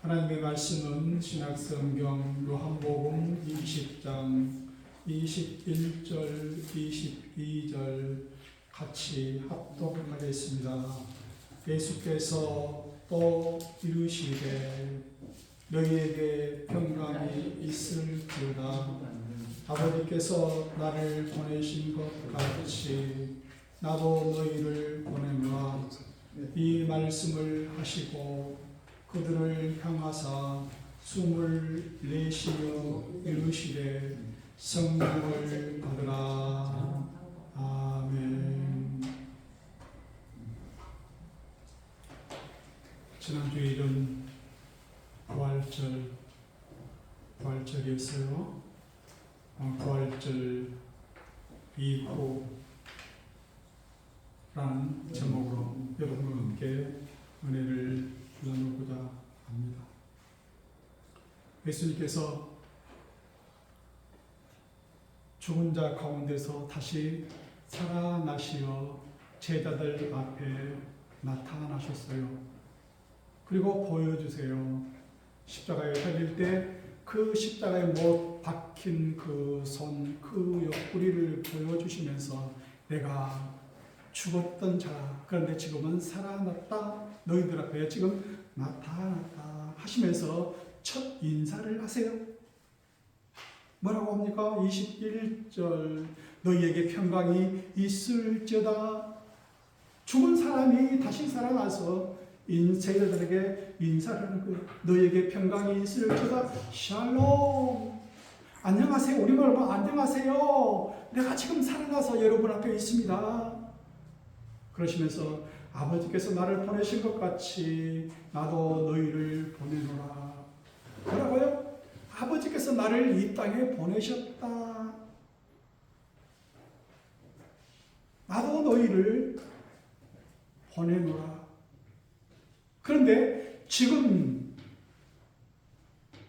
하나님의 말씀은 신약성경 요한복음 20장 21절, 22절 같이 합독하겠습니다. 예수께서 또 이르시되 너희에게 평강이 있을지어다. 아버지께서 나를 보내신 것 같이 나도 너희를 보내노라. 이 말씀을 하시고 그들을 향하사 숨을 내쉬며 이르시되 성령을 받으라. 아멘. 지난주에 이런 부활절이었어요. 부활절 이후라는 제목으로 여러분과 함께 은혜를 나누고자 합니다. 예수님께서 죽은 자 가운데서 다시 살아나시어 제자들 앞에 나타나셨어요. 그리고 보여주세요. 십자가에 달릴 때 그 십자가에 못 박힌 그 손, 그 옆구리를 보여주시면서 내가 죽었던 자, 그런데 지금은 살아났다. 너희들 앞에 지금 나타났다 하시면서 첫 인사를 하세요. 뭐라고 합니까? 21절 너희에게 평강이 있을지어다. 죽은 사람이 다시 살아나서 제자들에게 인사를 하는 거예요. 너희에게 평강이 있을지어다. 샬롬. 안녕하세요. 우리말 뭐 안녕하세요. 내가 지금 살아나서 여러분 앞에 있습니다. 그러시면서 아버지께서 나를 보내신 것 같이 나도 너희를 보내노라. 뭐라고요? 아버지께서 나를 이 땅에 보내셨다. 나도 너희를 보내노라. 그런데 지금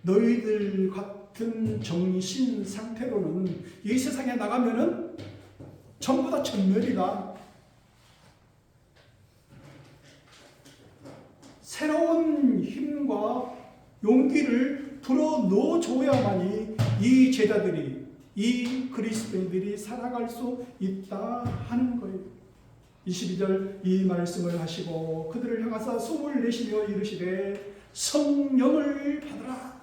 너희들 같은 정신 상태로는 이 세상에 나가면은 전부 다 전멸이다. 새로운 힘과 용기를 불어넣어줘야만이 이 제자들이, 이 그리스도인들이 살아갈 수 있다 하는 거예요. 22절 이 말씀을 하시고 그들을 향하사 숨을 내쉬며 이르시되 성령을 받으라.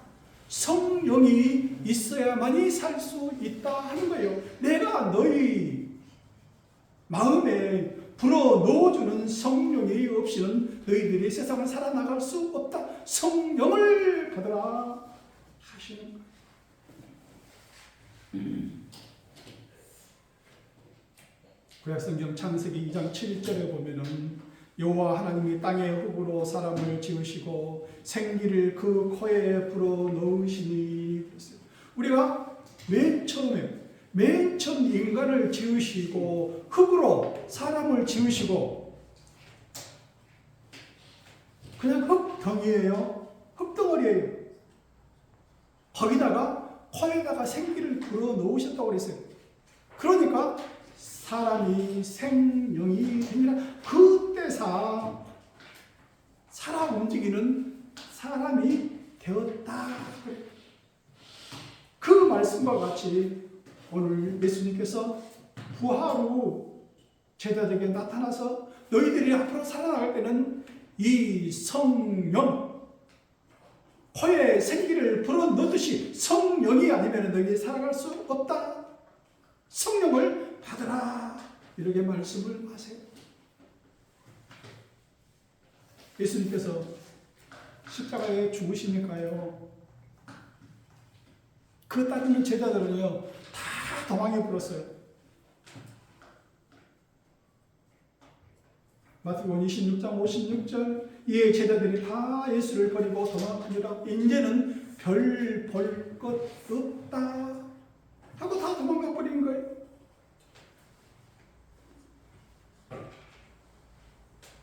성령이 있어야만이 살 수 있다 하는 거예요. 내가 너희 마음에 불어넣어주는 성령이 없이는 너희들이 세상을 살아나갈 수 없다. 성령을 받으라 하시는 거예요. 구약성경 창세기 2장 7절에 보면은 여호와 하나님이 땅의 흙으로 사람을 지으시고 생기를 그 코에 불어넣으시니. 우리가 맨 처음 인간을 지으시고 흙으로 사람을 지으시고 그냥 흙덩이에요. 흙덩어리예요. 거기다가 코에다가 생기를 불어넣으셨다고 그랬어요. 그러니까 사람이 생명이 되니라. 그때서 살아 움직이는 사람이 되었다. 그 말씀과 같이 오늘 예수님께서 부활 후 제자들에게 나타나서 너희들이 앞으로 살아나갈 때는 이 성령, 코에 생기를 불어넣듯이 성령이 아니면 너희들이 살아갈 수 없다. 성령을 받으라. 이렇게 말씀을 하세요. 예수님께서 십자가에 죽으시니까요. 그 따르는 제자들은요, 다 도망해 버렸어요. 마태복음 26장 56절 이에 제자들이 다 예수를 버리고 도망하니라. 이제는 별 볼 것 없다 하고 다 도망가 버린 거예요.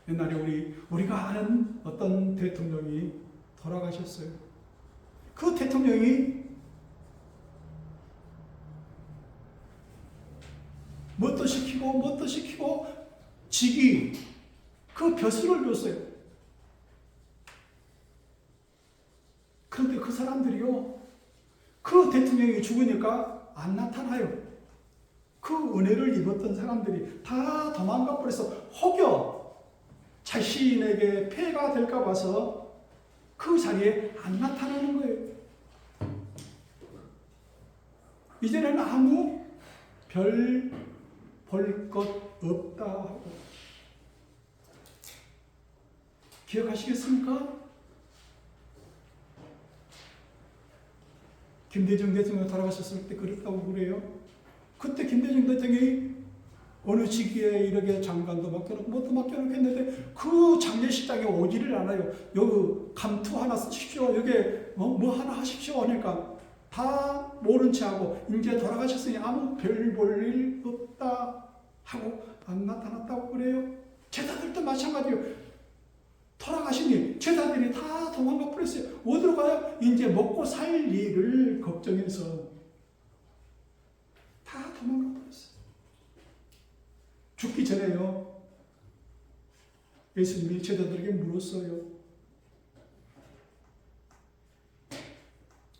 옛날에 우리가 아는 어떤 대통령이 돌아가셨어요. 그 대통령이 뭣도 시키고 직위 그 벼슬을 줬어요. 그런데 그 사람들이요, 그 대통령이 죽으니까 안 나타나요. 그 은혜를 입었던 사람들이 다 도망가 버려서 혹여 자신에게 폐해가 될까 봐서 그 자리에 안 나타나는 거예요. 이제는 아무 별 볼 것 없다 하고. 기억하시겠습니까? 김대중 대통령 돌아가셨을 때 그랬다고 그래요. 그때 김대중 대통령이 어느 시기에 이렇게 장관도 맡겨놓고 뭐도 맡겨놓고 했는데 그 장례식장에 오지를 않아요. 여기 감투 하나 쓰십시오. 여기 뭐 하나 하십시오. 하니까 다 모른 체 하고 이제 돌아가셨으니 아무 별 볼 일 없다 하고 안 나타났다고 그래요. 제자들도 마찬가지예요. 돌아가시니 제자들이 다 도망가 버렸어요. 어디로 가요? 이제 먹고 살 일을 걱정해서 다 도망가 버렸어요. 죽기 전에요, 예수님이 제자들에게 물었어요.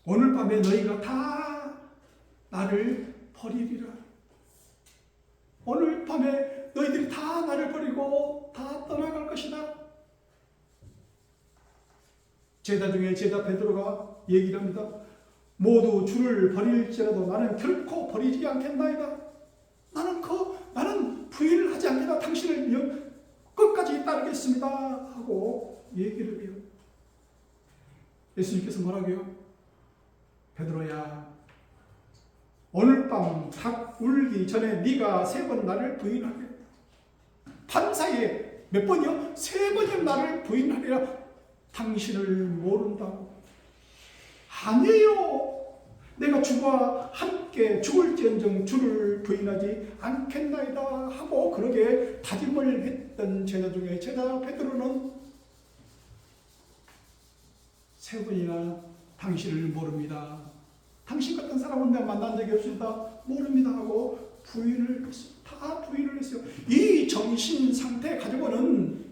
오늘 밤에 너희가 다 나를 버리리라. 오늘 밤에 너희들이 다 나를 버리고 다 떠나갈 것이다. 제자 중에 제자 베드로가 얘기를 합니다. 모두 주를 버릴지라도 나는 결코 버리지 않겠나이다. 나는 부인을 하지 않겠다. 당신을 끝까지 따르겠습니다. 하고 얘기를 해요. 예수님께서 뭐라고요? 베드로야, 오늘 밤 닭 울기 전에 네가 3번 나를 부인하게. 밤 사이에 몇 번이요? 3번이요 나를 부인하리라. 당신을 모른다고. 아니에요. 내가 주와 함께 죽을지언정 주를 부인하지 않겠나이다 하고 그러게 다짐을 했던 제자 중에 제자 베드로는 3번이나 당신을 모릅니다. 당신 같은 사람은 내가 만난 적이 없습니다. 모릅니다 하고 부인을 했어요. 다 부인을 했어요. 이 정신 상태 가지고는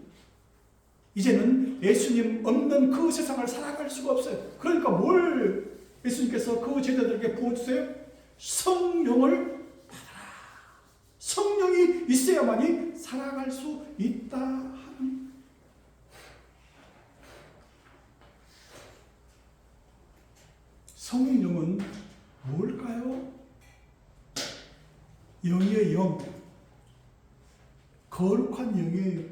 이제는 예수님 없는 그 세상을 살아갈 수가 없어요. 그러니까 뭘 예수님께서 그 제자들에게 부어주세요? 성령을 받아라. 성령이 있어야만이 살아갈 수 있다 하는. 성령은 뭘까요? 영이에요, 영. 거룩한 영이에요.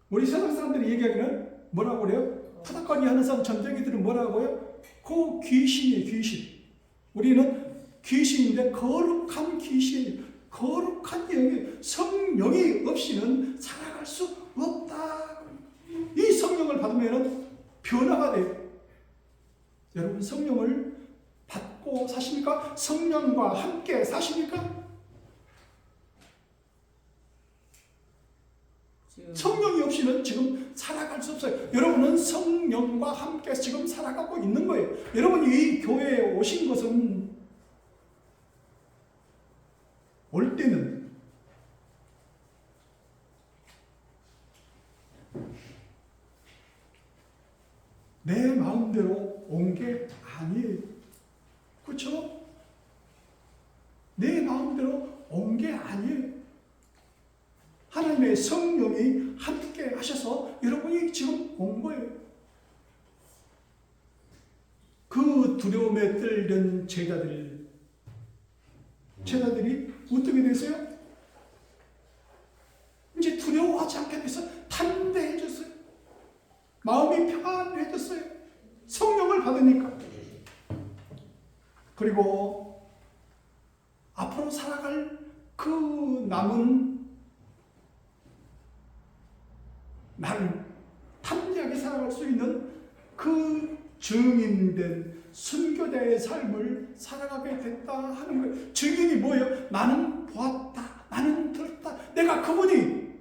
우리 세상 사람들이 얘기하기는 뭐라고 그래요? 푸닥거리 하는 사람 전쟁이들은 뭐라고 해요? 그 귀신이에요, 귀신. 우리는 귀신인데 거룩한 귀신이에요. 거룩한 영이에요. 성령이 없이는 살아갈 수 없다. 이 성령을 받으면 변화가 돼요. 여러분 성령을 받고 사십니까? 성령과 함께 사십니까? 성령이 없이는 지금 살아갈 수 없어요. 여러분은 성령과 함께 지금 살아가고 있는 거예요. 여러분이 이 교회에 오신 것은 올 때는 내 마음대로 온 게 아니에요. 그렇죠? 내 마음대로 온 게 아니에요. 하나님의 성령이 함께 하셔서 여러분이 지금 온 거예요. 그 두려움에 떨던 제자들이 어떻게 됐어요? 이제 두려워하지 않게 돼서 담대해졌어요. 마음이 평안해졌어요. 성령을 받으니까. 그리고 앞으로 살아갈 그 남은 나를 담대하게 살아갈 수 있는 그 증인된 순교자의 삶을 살아가게 됐다 하는 거예요. 증인이 뭐예요? 나는 보았다. 나는 들었다. 내가 그분이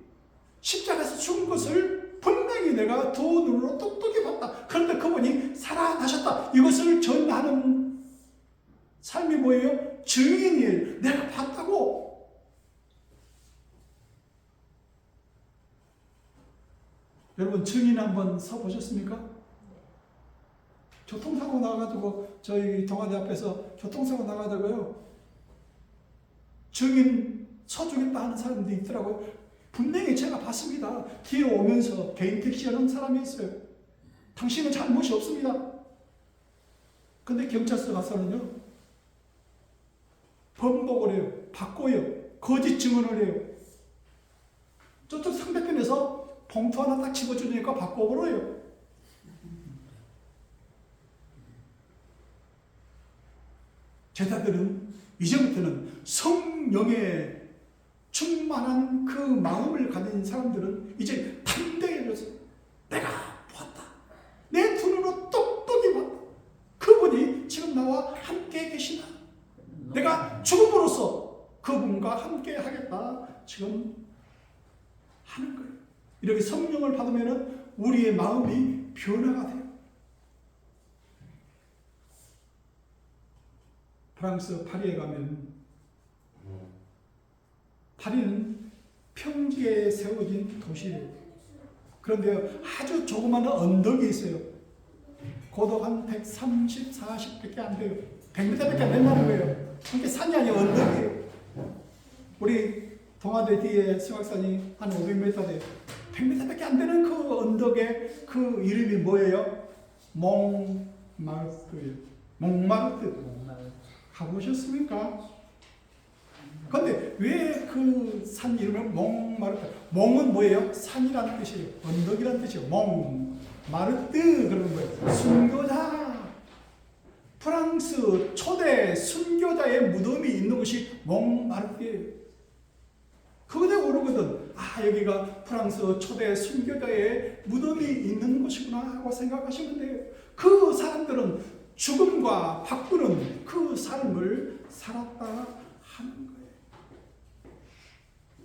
십자가에서 죽은 것을 분명히 내가 두 눈으로 똑똑히 봤다. 그런데 그분이 살아나셨다. 이것을 전하는 삶이 뭐예요? 증인이에요. 내가 봤다고. 여러분 증인 한번 서보셨습니까? 교통사고 나가지고 저희 동아대 앞에서 교통사고 나가다가요 증인 서주겠다 하는 사람들이 있더라고요. 분명히 제가 봤습니다. 뒤에 오면서 개인 택시 하는 사람이 있어요. 당신은 잘못이 없습니다. 근데 경찰서 가서는요 번복을 해요. 바꿔요. 거짓 증언을 해요. 저쪽 상대편에서 봉투 하나 딱 집어주니까 바꿔버려요. 제자들은 이제부터는 성령에 충만한 그 마음을 가진 사람들은 이제 담대해져서 내가 보았다. 내 두 눈으로 똑똑히 봤다. 그분이 지금 나와 함께 계시다. 내가 죽음으로써 그분과 함께 하겠다. 지금 하는 거예요. 이렇게 성령을 받으면 우리의 마음이 변화가 돼요. 프랑스 파리에 가면 파리는 평지에 세워진 도시예요. 그런데 아주 조그마한 언덕이 있어요. 고도 한 130, 40밖에 안 돼요. 100m밖에 안 된다는 거예요. 그게 산이 아니라 언덕이에요. 우리 동아대 뒤에 승악산이 한 500m 돼요. 100m밖에 안 되는 그 언덕의 그 이름이 뭐예요? 몽마르트예요. 몽마르트. 가보셨습니까? 근데 왜 그 산 이름을 몽마르트? 몽은 뭐예요? 산이라는 뜻이에요. 언덕이라는 뜻이에요. 몽마르트 그러는 거예요. 순교자. 프랑스 초대 순교자의 무덤이 있는 곳이 몽마르트예요. 그거에 오르거든. 아, 여기가 프랑스 초대 순교자의 무덤이 있는 곳이구나 하고 생각하시면 돼요. 그 사람들은 죽음과 바꾸는 그 삶을 살았다 하는 거예요.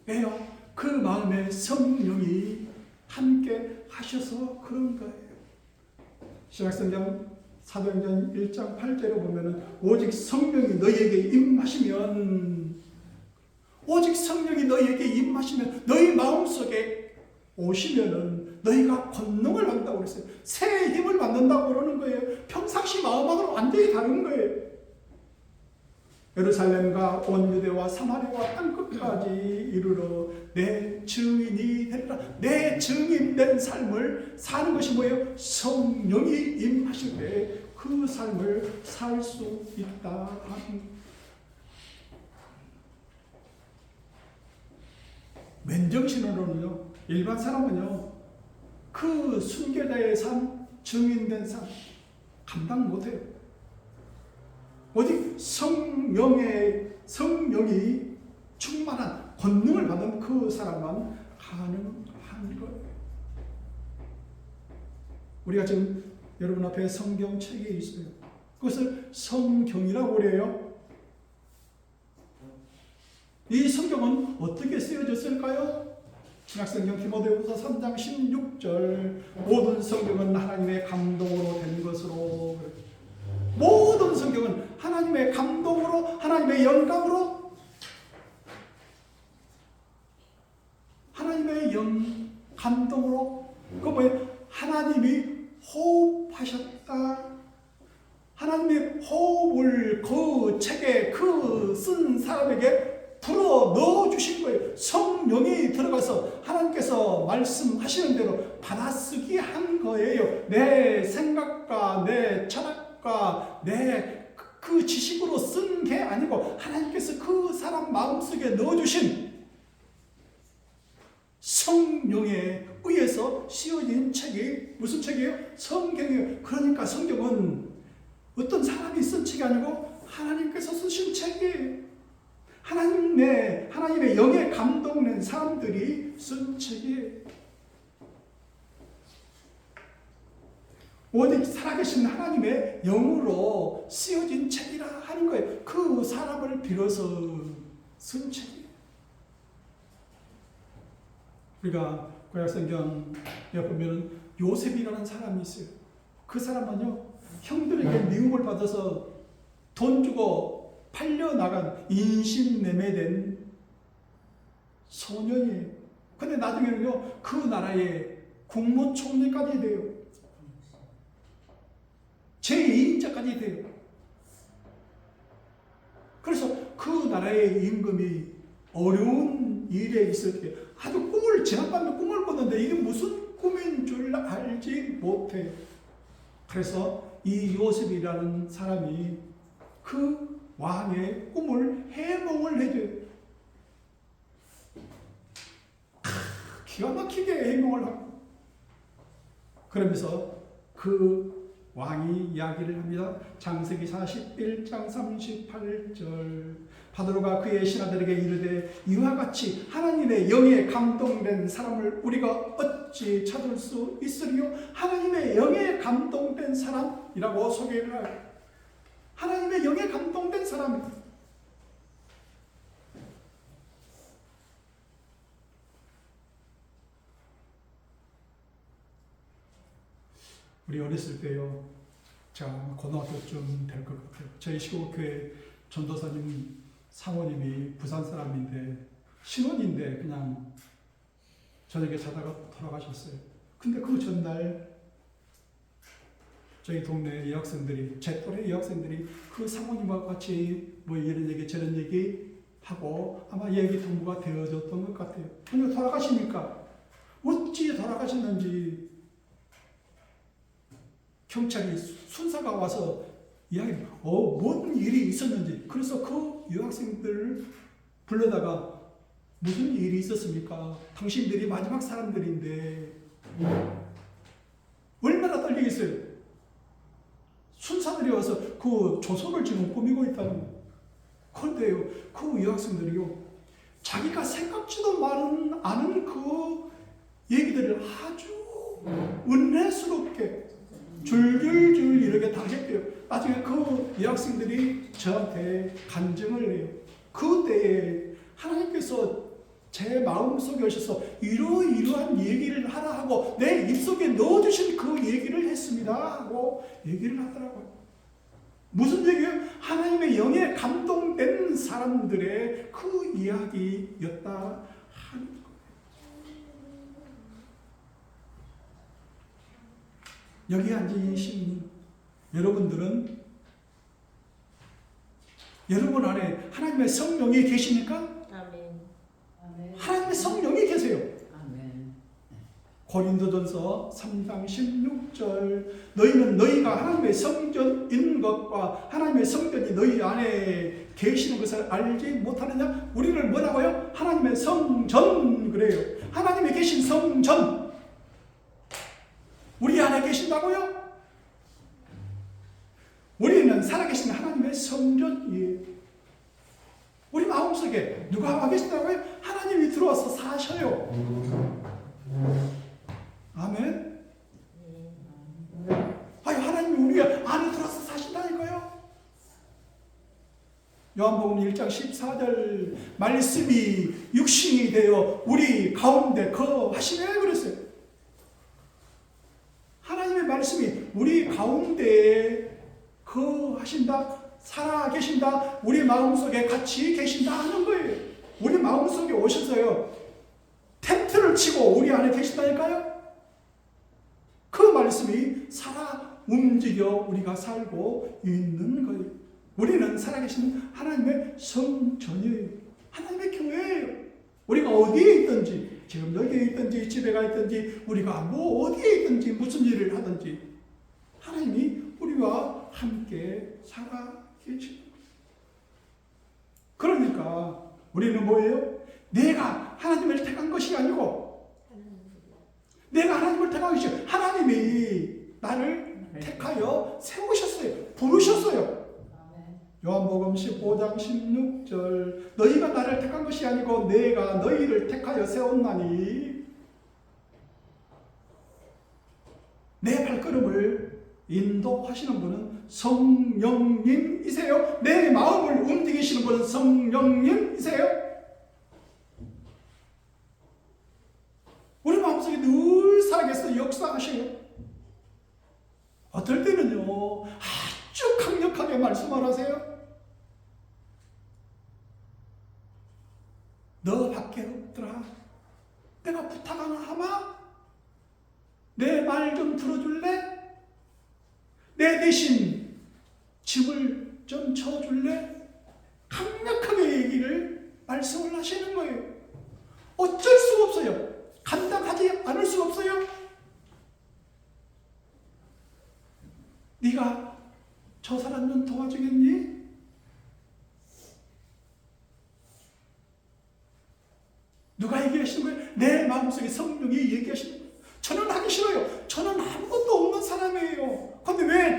왜요? 그 마음에 성령이 함께 하셔서 그런 거예요. 신약성경 사도행전 1장 8절에 보면은 오직 성령이 너희에게 임하시면 너희 마음속에 오시면은 너희가 권능을 받는다고 그랬어요. 새 힘을 받는다고 그러는 거예요. 평상시 마음하고는 완전히 다른 거예요. 예루살렘과 온 유대와 사마리아와 땅끝까지 이르러 내 증인이 되리라. 내 증인된 삶을 사는 것이 뭐예요? 성령이 임하실 때 그 삶을 살 수 있다 하는 맨정신으로는요, 일반 사람은요, 그 순교자의 삶, 증인된 삶 감당 못해요. 오직 성령이 충만한 권능을 받은 그 사람만 가능한 거예요. 우리가 지금 여러분 앞에 성경책이 있어요. 그것을 성경이라고 그래요. 이 성경은 어떻게 쓰여졌을까요? 신약성경 디모데후서 3장 16절 모든 성경은 하나님의 감동으로 된 것으로, 모든 성경은 하나님의 감동으로, 하나님의 영감으로, 하나님의 감동으로, 그 뭐예요? 하나님이 호흡하셨다. 하나님의 호흡을 그 책에 그 쓴 사람에게 불어 넣어 주신 거예요. 성령이 들어가서 하나님께서 말씀하시는 대로 받아쓰기 한 거예요. 내 생각과 내 철학과 내 그 지식으로 쓴 게 아니고 하나님께서 그 사람 마음속에 넣어주신 성령에 의해서 씌워진 책이 무슨 책이에요? 성경이에요. 그러니까 성경은 어떤 사람이 쓴 책이 아니고 하나님께서 쓰신 책이에요. 하나님의 영에 감동된 사람들이 쓴 책이에요. 오직 살아계신 하나님의 영으로 쓰여진 책이라 하는 거예요. 그 사람을 빌어서 쓴 책이에요. 우리가 구약성경에 보면 요셉이라는 사람이 있어요. 그 사람은요, 형들에게 미움을 받아서 돈 주고 팔려나간 인신매매된 소년이에요. 근데 나중에는요, 그 나라의 국무총리까지 돼요. 제2인자까지 돼요. 그래서 그 나라의 임금이 어려운 일에 있을 때 아주 지난밤에 꿈을 꿨는데 이게 무슨 꿈인 줄 알지 못해. 그래서 이 요셉이라는 사람이 그 왕의 꿈을 해몽을 해줘요. 기가 막히게 해몽을 하고 그러면서 그 왕이 이야기를 합니다. 창세기 41장 38절 바로가 그의 신하들에게 이르되 이와 같이 하나님의 영에 감동된 사람을 우리가 어찌 찾을 수 있으리요? 하나님의 영에 감동된 사람이라고 소개를 해요. 하나님의 영에 감동된 사람입니다. 우리 어렸을 때요, 제가 고등학교쯤 될 것 같아요. 저희 시골교회 전도사님 사모님이 부산 사람인데 신혼인데 그냥 저녁에 자다가 돌아가셨어요. 근데 그 전날 저희 동네 여학생들이, 제 또래 여학생들이 그 사모님과 같이 뭐 이런 얘기 저런 얘기 하고 아마 얘기 동무가 되어졌던 것 같아요. 근데 돌아가시니까 어찌 돌아가셨는지 경찰이 순사가 와서 이야기를 뭔 일이 있었는지. 그래서 그 여학생들을 불러다가 무슨 일이 있었습니까? 당신들이 마지막 사람들인데 얼마나 떨리겠어요? 순사들이 와서 그 조서를 지금 꾸미고 있다는 거예요. 그런데요, 그 여학생들이요, 자기가 생각지도 않은 그 얘기들을 아주 은혜스럽게 줄줄줄 이렇게 다 했대요. 나중에 그 여학생들이 저한테 간증을 해요. 그때에 하나님께서 제 마음속에 오셔서 이러이러한 얘기를 하라 하고 내 입속에 넣어주신 그 얘기를 했습니다 하고 얘기를 하더라고요. 무슨 얘기예요? 하나님의 영에 감동된 사람들의 그 이야기였다 하는 거예요. 여기 앉으신 여러분들은 여러분 안에 하나님의 성령이 계십니까? 아멘. 하나님의 성령이 계세요. 아멘. 고린도전서 3장 16절 너희는 너희가 하나님의 성전인 것과 하나님의 성전이 너희 안에 계시는 것을 알지 못하느냐? 우리를 뭐라고요? 하나님의 성전 그래요. 하나님이 계신 성전 우리 안에 계신다고요? 우리는 살아계신 하나님의 성전이에요. 우리 마음속에 누가 와 계신다고요? 하나님이 들어와서 사셔요. 아멘. 아니 하나님이 우리 안에 들어와서 사신다니까요. 요한복음 1장 14절 말씀이 육신이 되어 우리 가운데 거하시네 그랬어요. 하나님의 말씀이 우리 가운데 거하신다, 살아계신다, 우리 마음속에 같이 계신다 하는 거예요. 우리 마음속에 오셔서요 텐트를 치고 우리 안에 계신다니까요. 그 말씀이 살아 움직여 우리가 살고 있는 거예요. 우리는 살아계신 하나님의 성전이에요. 하나님의 교회예요. 우리가 어디에 있든지, 지금 여기에 있든지 집에 가 있든지 우리가 뭐 어디에 있든지 무슨 일을 하든지 하나님이 우리와 함께 살아계십니다. 그러니까 우리는 뭐예요? 내가 하나님을 택한 것이 아니고 내가 하나님을 택한 것이 아니고 하나님이 나를 택하여 세우셨어요. 부르셨어요. 요한복음 15장 16절 너희가 나를 택한 것이 아니고 내가 너희를 택하여 세웠나니 내 발걸음을 인도하시는 분은 성령님이세요. 내 마음을 움직이시는 분은 성령님이세요. 우리 마음속에 늘 살아계셔서 역사하셔요. 어떨 때는요 아주 강력하게 말씀을 하세요. 너 밖에 없더라. 내가 부탁 하나 하마? 내 말 좀 들어줄래? 내 대신 집을 좀 쳐줄래? 강력하게 얘기를 말씀을 하시는 거예요. 어쩔 수가 없어요. 감당하지 않을 수가 없어요. 네가 저 사람 좀 도와주겠니? 누가 얘기하시는 거예요? 내 마음속에 성령이 얘기하시는 거예요. 저는 하기 싫어요. 저는 아무것도 없는 사람이에요. 그런데 왜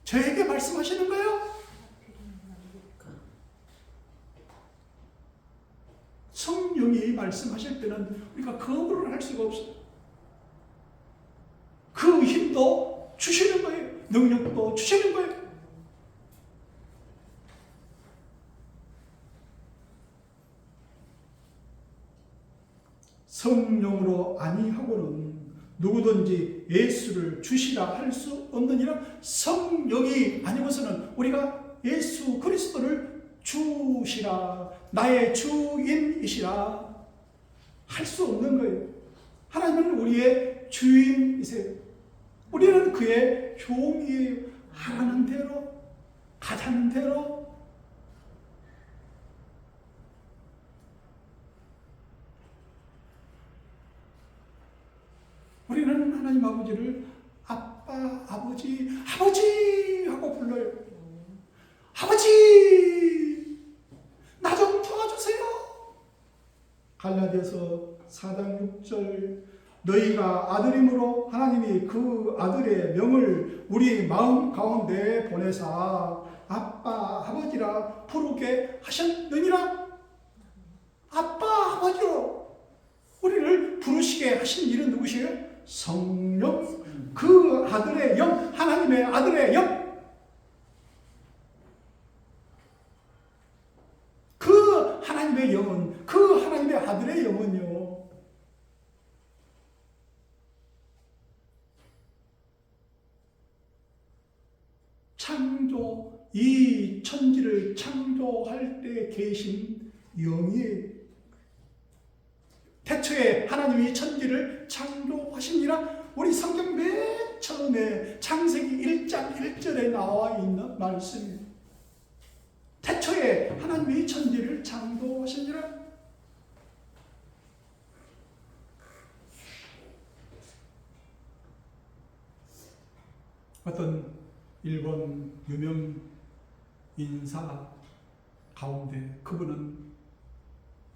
저에게 말씀하시는 거예요? 성령이 말씀하실 때는 우리가 거부를 할 수가 없어요. 그 힘도 주시는 거예요. 능력도 주시는 거예요. 성령으로 아니하고는 누구든지 예수를 주시라 할 수 없느니라. 성령이 아니고서는 우리가 예수 그리스도를 주시라, 나의 주인이시라 할 수 없는 거예요. 하나님은 우리의 주인이세요. 우리는 그의 종이에요. 하라는 대로, 가자는 대로. 우리는 하나님 아버지를 아빠, 아버지, 아버지 하고 불러요. 아버지, 나 좀 도와주세요. 갈라디아서 4장 6절, 너희가 아들임으로 하나님이 그 아들의 명을 우리 마음 가운데 보내사 아빠, 아버지라 부르게 하셨느니라. 아빠, 아버지로 우리를 부르시게 하신 일은 누구시에요? 성령, 그 아들의 영, 하나님의 아들의 영. 그 하나님의 영은, 그 하나님의 아들의 영은요, 이 천지를 창조할 때 계신 영이에요. 태초에 하나님이 천지를 창조하시니라. 우리 성경 맨 처음에 창세기 1장 1절에 나와 있는 말씀입니다. 태초에 하나님이 천지를 창조하시니라. 어떤 일본 유명 인사 가운데 그분은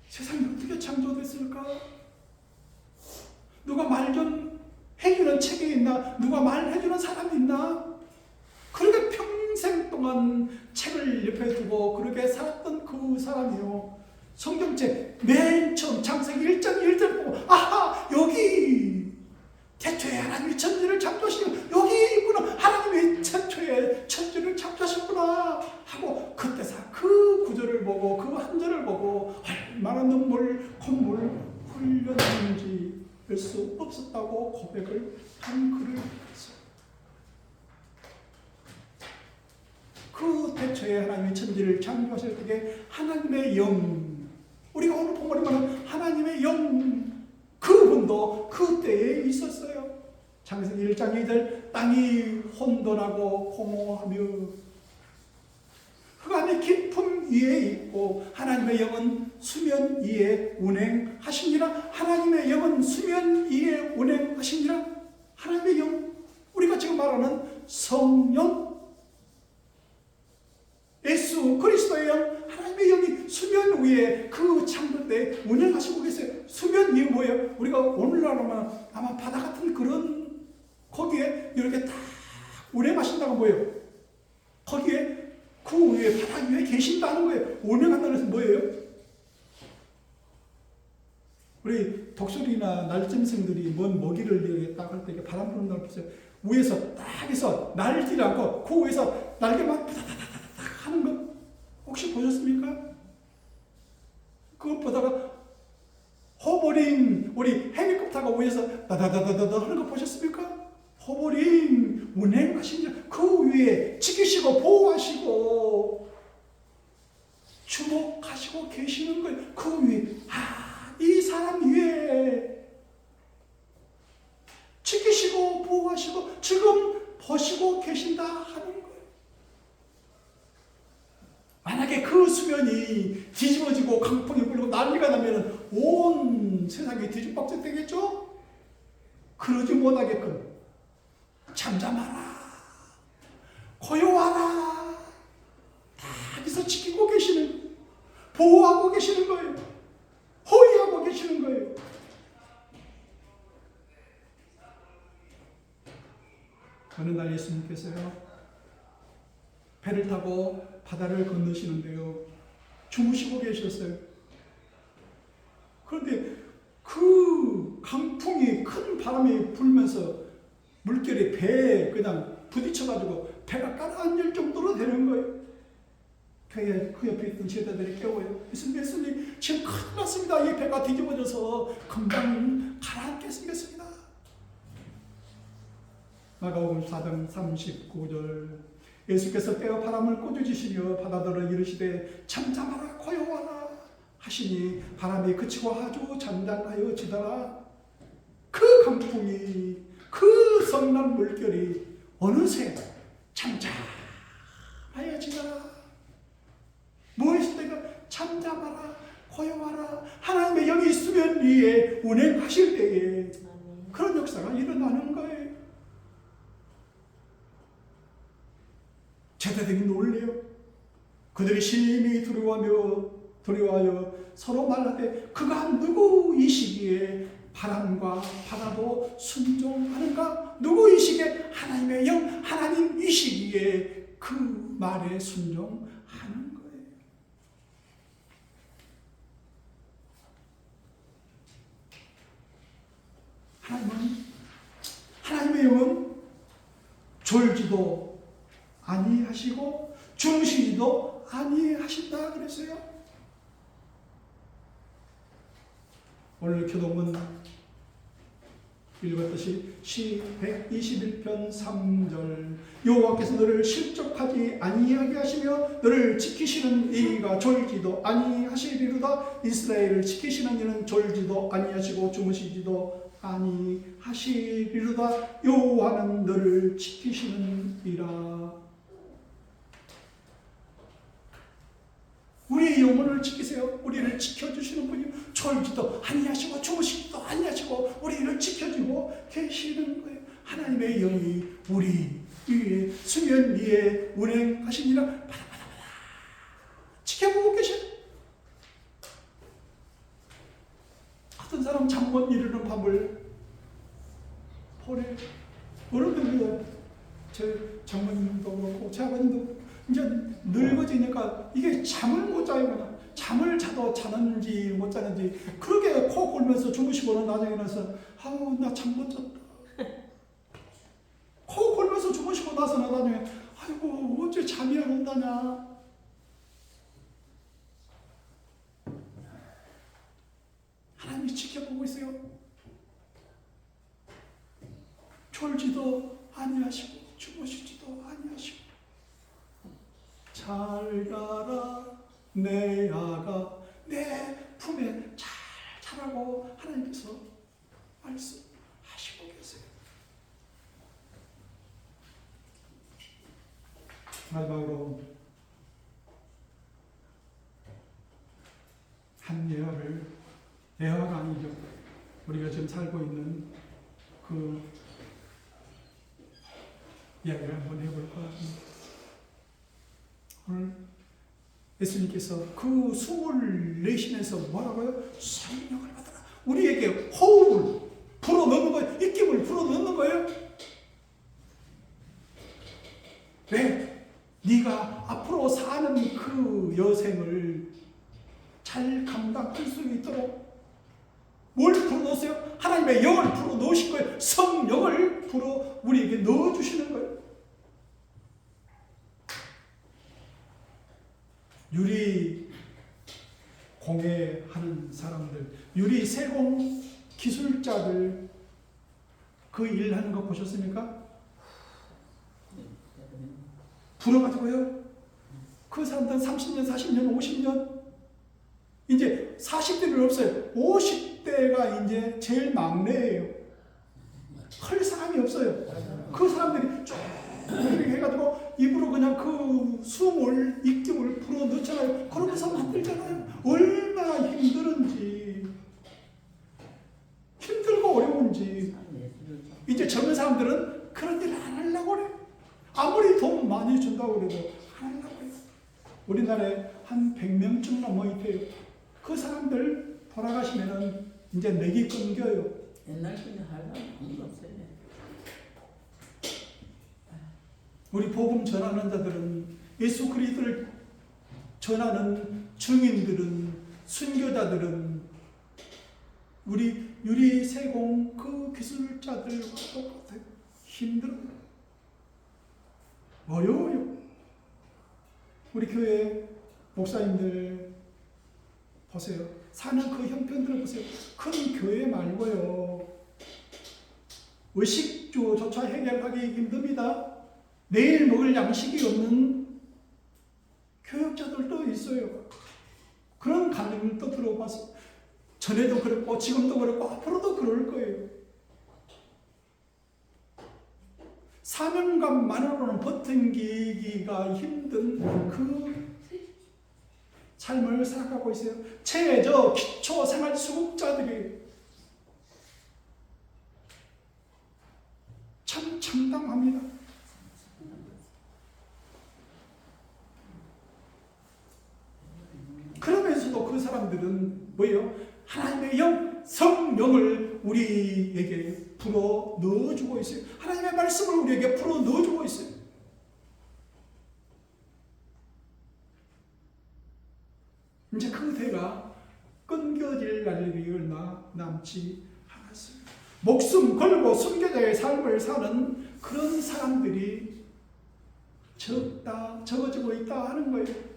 세상이 어떻게 창조됐을까? 누가 말 좀 해주는 책이 있나? 누가 말해주는 사람이 있나? 그렇게 평생 동안 책을 옆에 두고 그렇게 살았던 그 사람이요. 성경책 맨 처음 창세기 1장 1절 보고 아하, 여기 태초에 하나님이 천지를 창조하시고 여기 있구나. 하나님이 태초에 천지를 창조하셨구나 하고 그때서 그 구절을 보고 그 한 절을 보고 얼마나 눈물 콧물 흘렸는지 알 수 없었다고 고백을 한 글을 했어요. 그 태초에 하나님이 천지를 창조하실 때에 하나님의 영, 우리가 오늘 본문에 하나님의 영, 그분도 그때에 있었어요. 창세기 1장 2절, 땅이 혼돈하고 공허하며 그 안에 깊음 위에 있고 하나님의 영은 수면 위에 운행하시니라. 하나님의 영은 수면 위에 운행하시니라. 하나님의 영, 우리가 지금 말하는 성령, 예수 그리스도의 영, 하나님의 영이 수면 위에 그 창조 때 운행하시고 계세요. 수면 위에 뭐예요? 우리가 오늘날로만 아마 바다 같은 그런 거기에 이렇게 딱 운행하신다고 뭐예요? 거기에 그 위에 바다 위에 계신다는 거예요. 운행한다는 것은 뭐예요? 우리 독수리나 날짐승들이 뭔 먹이를 이렇게 딱 할 때 바람 부는 날 보세요. 위에서 딱 해서 날지를 않고 그 위에서 날개만 다다다다닥 하는 거 혹시 보셨습니까? 그거 보다가 호버링, 우리 헬리콥터가 위에서 다다다다다 하는 거 보셨습니까? 호버링 운행하신 그 위에 지키시고 보호하시고 주목하시고 계시는 거예요. 그 위에 이 사람 위에 지키시고 보호하시고 지금 보시고 계신다 하는 거예요. 만약에 그 수면이 뒤집어지고 강풍이 불고 난리가 나면 온 세상이 뒤집박질 되겠죠? 그러지 못하게끔 잠잠하라, 고요하라, 다 여기서 지키고 계시는, 보호하고 계시는 거예요. 호위하고 계시는 거예요. 어느 날 예수님께서요, 배를 타고 바다를 건너시는데요, 주무시고 계셨어요. 그런데 그 강풍이, 큰 바람이 불면서 물결이 배에 그냥 부딪혀가지고 배가 가라앉을 정도로 되는 거예요. 그 옆에 있던 제자들이 깨워요. 예수님, 지금 큰일 났습니다. 이 배가 뒤집어져서 금방 가라앉게 생겼습니다. 마가복음 4장 39절, 예수께서 때와 바람을 꾸짖으시며 바다들을 이르시되 잠잠하라, 고요하라 하시니 바람이 그치고 아주 잔잔하여 지더라. 그 강풍이, 그 성난 물결이 어느새 잠잠하여 지더라. 무엇일 때가 잠잠하라, 고요하라, 하나님의 영이 수면 위에 운행하실 때에 그런 역사가 일어나는 거예요. 제자들이 놀래요. 그들이 심히 두려워하여 서로 말하되 그가 누구이시기에 바람과 바다도 순종하는가? 누구이시기에 하나님의 영, 하나님이시기에 그 말에 순종하는 거예요. 하나님의 영은 졸지도 아니하시고 주무시지도 아니하신다 그랬어요. 오늘 교동은 읽었듯이 시 121편 3절, 여호와께서 너를 실족하지 아니하게 하시며 너를 지키시는 이가 졸지도 아니하시리로다. 이스라엘을 지키시는 이는 졸지도 아니하시고 주무시지도 아니하시리로다. 여호와는 너를 지키시는 이라. 우리의 영혼을 지키세요. 우리를 지켜주시는 분이 졸지도 아니하시고 주무시지도 아니하시고 우리를 지켜주고 계시는 거예요. 하나님의 영이 우리 위에, 수면 위에 운행하시니라. 바다바다바다 지켜보고 계셔요. 어떤 사람 잠 못 이루는 밤을 보내. 어른들도, 제 장모님도 그렇고 제 아버님도 이제 늙어지니까 이게 잠을 못 자요. 잠을 자도 자는지 못 자는지 그렇게 코 골면서 주무시고는 나중에 나서 아우 나 잠 못 잤다. 코 골면서 주무시고 나서는 나중에 아이고 어째 잠이 안 온다냐. 하나님이 지켜보고 있어요. 졸지도 아니하시고 주무시지도 아니하시고 잘 가라 내 아가 내 품에 잘 자라고 하나님께서 말씀하시고 계세요. 마지막으로 한 예화가 아니죠. 우리가 지금 살고 있는 그 이야기를 한번 해볼까 합니다. 오늘 예수님께서 그 숨을 내쉬면서 뭐라고요? 성령을 받아라. 우리에게 호흡을 불어넣는 거예요. 입김을 불어넣는 거예요. 왜? 네가 앞으로 사는 그 여생을 잘 감당할 수 있도록 뭘 불어넣으세요? 하나님의 영을 불어넣으실 거예요. 성령을 불어 우리에게 넣어주시는 거예요. 유리 공예하는 사람들, 유리 세공 기술자들 그 일하는 거 보셨습니까? 불어가지고요. 그 사람들은 30년, 40년, 50년 이제 40대는 없어요. 50대가 이제 제일 막내예요. 할 사람이 없어요. 그 사람들이 쭉 이렇게 해가지고 입으로 그냥 그 숨을 입김을 불어 넣잖아요. 그러면서 만들잖아요. 얼마나 힘들은지, 힘들고 어려운지. 이제 젊은 사람들은 그런 일 안 하려고 그래. 아무리 돈 많이 준다고 그래도 안 하려고 해요. 우리나라에 한 100명쯤 넘어 있대요. 그 사람들 돌아가시면은 이제 맥이 끊겨요. 옛날 분이 하려고 아무도 없어요. 우리 복음 전하는 자들은, 예수 그리스도를 전하는 증인들은, 순교자들은 우리 유리세공 그 기술자들과 똑같아요. 힘들어요. 어려워요. 우리 교회 목사님들 보세요. 사는 그 형편들을 보세요. 큰 교회 말고요. 의식주조차 해결하기 힘듭니다. 내일 먹을 양식이 없는 교역자들도 있어요. 그런 간증도 들어봐서 전에도 그랬고 지금도 그랬고 앞으로도 그럴 거예요. 사명감만으로는 버티기가 힘든 그 삶을 살아가고 있어요. 최저 기초 생활 수급자들이 참 참담합니다. 그러면서도 그 사람들은 뭐예요? 하나님의 영, 성령을 우리에게 불어 넣어주고 있어요. 하나님의 말씀을 우리에게 불어 넣어주고 있어요. 이제 그 대가 끊겨질 날이 얼마 남지 않았어요. 목숨 걸고 순교자의 삶을 사는 그런 사람들이 적어지고 있다 하는 거예요.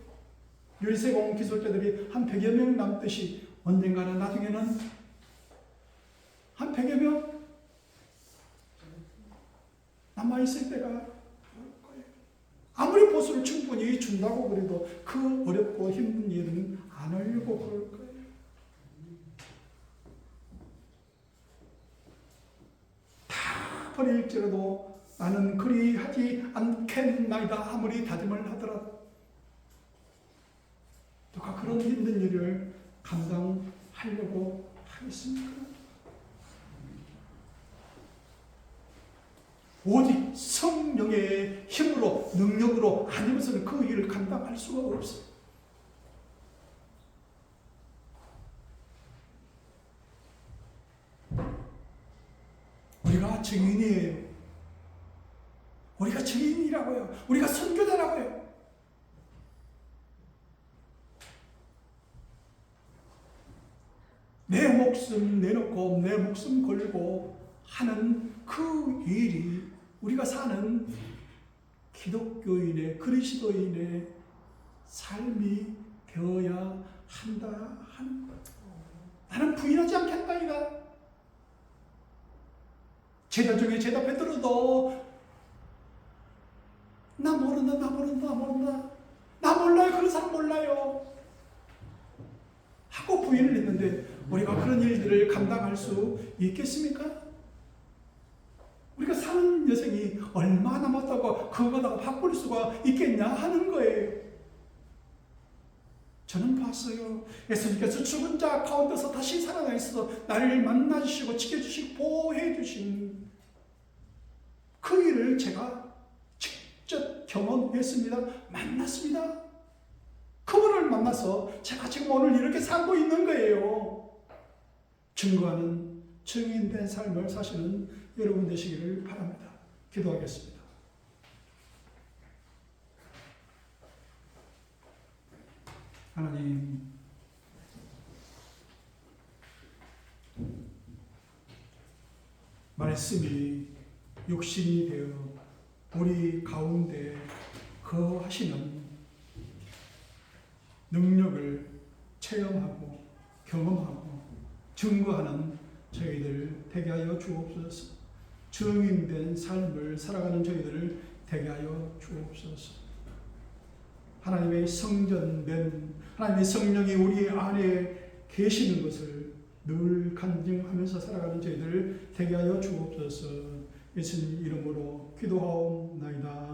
유리세공 기술자들이 한 100여 명 남듯이 언젠가는 나중에는 한 100여 명 남아있을 때가 올 거예요. 아무리 보수를 충분히 준다고 그래도 그 어렵고 힘든 일은 안 하려고 그럴 거예요. 다 버릴지라도 나는 그리하지 않겠나이다 아무리 다짐을 하더라도 누가 그런 힘든 일을 감당하려고 하겠습니까? 오직 성령의 힘으로 능력으로 아니면서는 그 일을 감당할 수가 없어요. 우리가 증인이에요. 우리가 증인이라고요. 우리가 선교자라고요. 내 목숨 내놓고 내 목숨 걸고 하는 그 일이 우리가 사는 기독교인의 그리스도인의 삶이 되어야 한다 하는 것. 나는 부인하지 않겠다이다. 제자 중에 제자 베드로도 나 모른다. 나 몰라요. 그런 사람 몰라요. 하고 부인을 했는데 우리가 그런 일들을 감당할 수 있겠습니까? 우리가 사는 여생이 얼마 남았다고 그거다가 바꿀 수가 있겠냐 하는 거예요. 저는 봤어요. 예수님께서 죽은 자 가운데서 다시 살아나 있어서 나를 만나주시고 지켜주시고 보호해주신 그 일을 제가 직접 경험했습니다. 만났습니다. 그분을 만나서 제가 지금 오늘 이렇게 살고 있는 거예요. 증거하는 증인된 삶을 사시는 여러분 되시기를 바랍니다. 기도하겠습니다. 하나님, 말씀이 육신이 되어 우리 가운데 거하시는 능력을 체험하고 경험하고 증거하는 저희들 되게 하여 주옵소서. 증인된 삶을 살아가는 저희들을 되게 하여 주옵소서. 하나님의 성전된 하나님의 성령이 우리 안에 계시는 것을 늘 간증하면서 살아가는 저희들을 되게 하여 주옵소서. 예수님 이름으로 기도하옵나이다.